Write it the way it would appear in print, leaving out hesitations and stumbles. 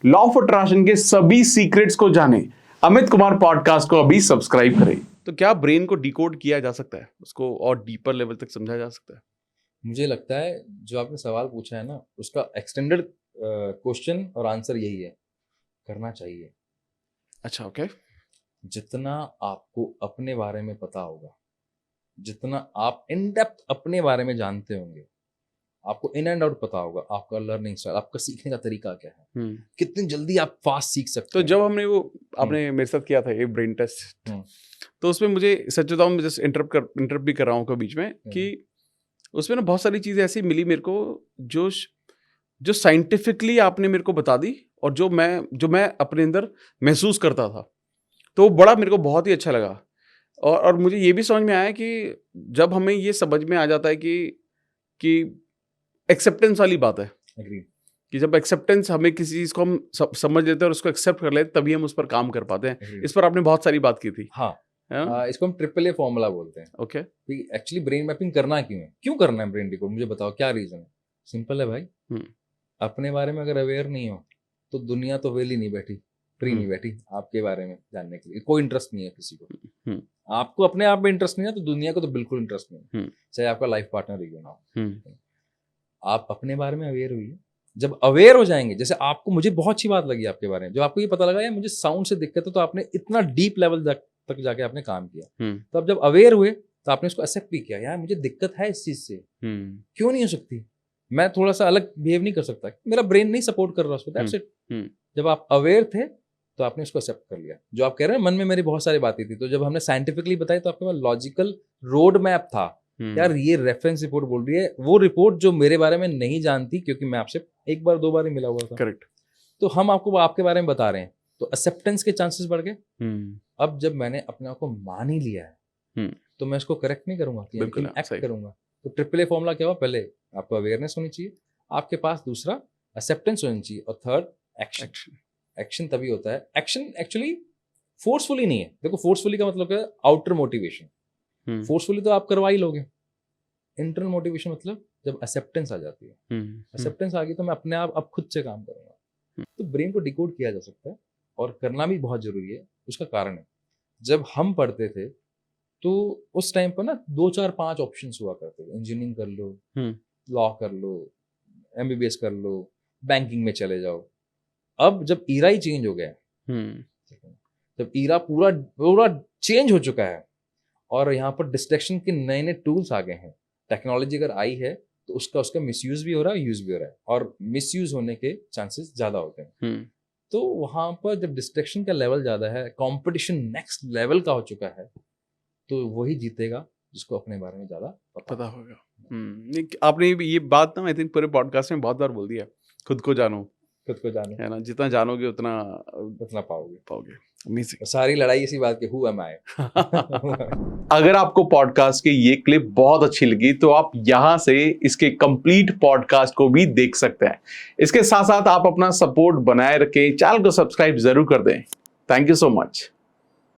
Law of attraction के सभी secrets को जाने। अमित कुमार पॉडकास्ट को अभी सब्सक्राइब करें। तो क्या ब्रेन को डिकोड किया जा सकता है, उसको और डीपर लेवल तक समझा जा सकता है? मुझे लगता है जो आपने सवाल पूछा है ना, उसका एक्सटेंडेड क्वेश्चन और आंसर यही है, करना चाहिए। अच्छा, ओके। जितना आपको अपने बारे में पता होगा, जितना आप इन डेप्थ अपने बारे में जानते होंगे, आपको इन एंड आउट पता होगा आपका लर्निंग स्टाइल, आपका सीखने का तरीका क्या है, कितनी जल्दी आप फास्ट सीख सकते तो हैं। जब हमने वो आपने मेरे साथ किया था ये ब्रेन टेस्ट, तो उसमें मुझे सच बताऊं, मैं जस्ट इंटरप्ट भी कर रहा हूँ बीच में, कि उसमें ना बहुत सारी चीज़ें ऐसी मिली मेरे को जो साइंटिफिकली आपने मेरे को बता दी, और जो मैं अपने अंदर महसूस करता था, तो बड़ा मेरे को बहुत ही अच्छा लगा। और मुझे ये भी समझ में आया कि जब हमें ये समझ में आ जाता है कि एक्सेप्टेंस वाली बात है, कि जब एक्सेप्टेंस, हमें किसी चीज़ को हम समझ लेते हैं और उसको एक्सेप्ट कर लेते, तभी हम उस पर काम कर पाते हैं। इस पर आपने बहुत सारी बात की थी। हाँ, इसको हम ट्रिपल ए फॉर्मूला बोलते हैं। ओके। एक्चुअली ब्रेन मैपिंग करना क्यों करना है ब्रेन डिकोड, मुझे बताओ क्या रीजन है। सिंपल है भाई, अपने बारे में अगर अवेयर नहीं हो तो दुनिया तो वेली नहीं बैठी, फ्री नहीं बैठी आपके बारे में जानने के लिए। कोई इंटरेस्ट नहीं है किसी को। आपको अपने आप में इंटरेस्ट नहीं है तो दुनिया को तो बिल्कुल इंटरेस्ट नहीं है, चाहे आपका लाइफ पार्टनर ही क्यों ना हो। आप अपने बारे में अवेयर हुई, जब अवेयर हो जाएंगे, जैसे आपको, मुझे बहुत अच्छी बात लगी आपके बारे में, जब आपको ये पता लगा यार मुझे साउंड से दिक्कत है, तो आपने इतना डीप लेवल तक जाके आपने काम किया। तो अब जब अवेयर हुए तो आपने उसको एक्सेप्ट भी किया, यार मुझे दिक्कत है इस चीज से, क्यों नहीं हो सकती, मैं थोड़ा सा अलग बिहेव नहीं कर सकता, मेरा ब्रेन नहीं सपोर्ट कर रहा उसको, दैट्स इट। जब आप अवेयर थे तो आपने उसको एक्सेप्ट कर लिया। जो आप कह रहे हैं मन में मेरी बहुत सारी बातें थी, तो जब हमने साइंटिफिकली बताई तो आपके पास लॉजिकल रोड मैप था। यार ये रेफरेंस रिपोर्ट बोल रही है, वो रिपोर्ट जो मेरे बारे में नहीं जानती, क्योंकि मैं आपसे एक बार दो बार ही मिला हुआ था। करेक्ट। तो हम आपको आपके बारे में बता रहे हैं, तो एक्सेप्टेंस के चांसेस बढ़ गए। अब जब मैंने अपने आप को मान ही लिया है तो मैं इसको करेक्ट नहीं करूंगा, लेकिन एक्ट करूंगा। तो ट्रिपल ए फॉर्मूला क्या हुआ, पहले आपको अवेयरनेस होनी चाहिए, आपके पास दूसरा एक्सेप्टेंस होनी चाहिए, और थर्ड एक्शन। एक्शन तभी होता है, एक्शन एक्चुअली फोर्सफुली नहीं है। देखो, फोर्सफुली का मतलब क्या है, आउटर मोटिवेशन। फोर्सफुली तो आप करवा ही लोगे, इंटरनल मोटिवेशन मतलब जब एक्सेप्टेंस आ जाती है, एक्सेप्टेंस आ गई तो मैं अपने आप अब खुद से काम करूंगा। तो ब्रेन को डिकोड किया जा सकता है, और करना भी बहुत जरूरी है। उसका कारण है, जब हम पढ़ते थे तो उस टाइम पर ना 2 4 5 ऑप्शंस हुआ करते थे, इंजीनियरिंग कर लो, लॉ कर लो, एमबीबीएस कर लो, बैंकिंग में चले जाओ। अब जब ईरा ही चेंज हो गया, जब ईरा पूरा चेंज हो चुका है, और यहाँ पर डिस्ट्रैक्शन के नए नए टूल्स आ गए हैं, टेक्नोलॉजी अगर आई है तो उसका मिसयूज भी हो रहा है, यूज भी हो रहा है, और मिसयूज होने के चांसेस ज्यादा होते हैं। तो वहां पर जब डिस्ट्रैक्शन का लेवल ज्यादा है, कंपटीशन नेक्स्ट लेवल का हो चुका है, तो वही जीतेगा जिसको अपने बारे में ज्यादा पता होगा। आपने ये बात ना, आई थिंक पूरे पॉडकास्ट में बहुत बार बोल दिया, खुद को जानो है ना, जितना जानोगे उतना पाओगे। अमेजिंग। सारी लड़ाई इसी बात की, हु एम आई। अगर आपको पॉडकास्ट की ये क्लिप बहुत अच्छी लगी तो आप यहां से इसके कंप्लीट पॉडकास्ट को भी देख सकते हैं। इसके साथ साथ आप अपना सपोर्ट बनाए रखें, चैनल को सब्सक्राइब जरूर कर दें। Thank you so much.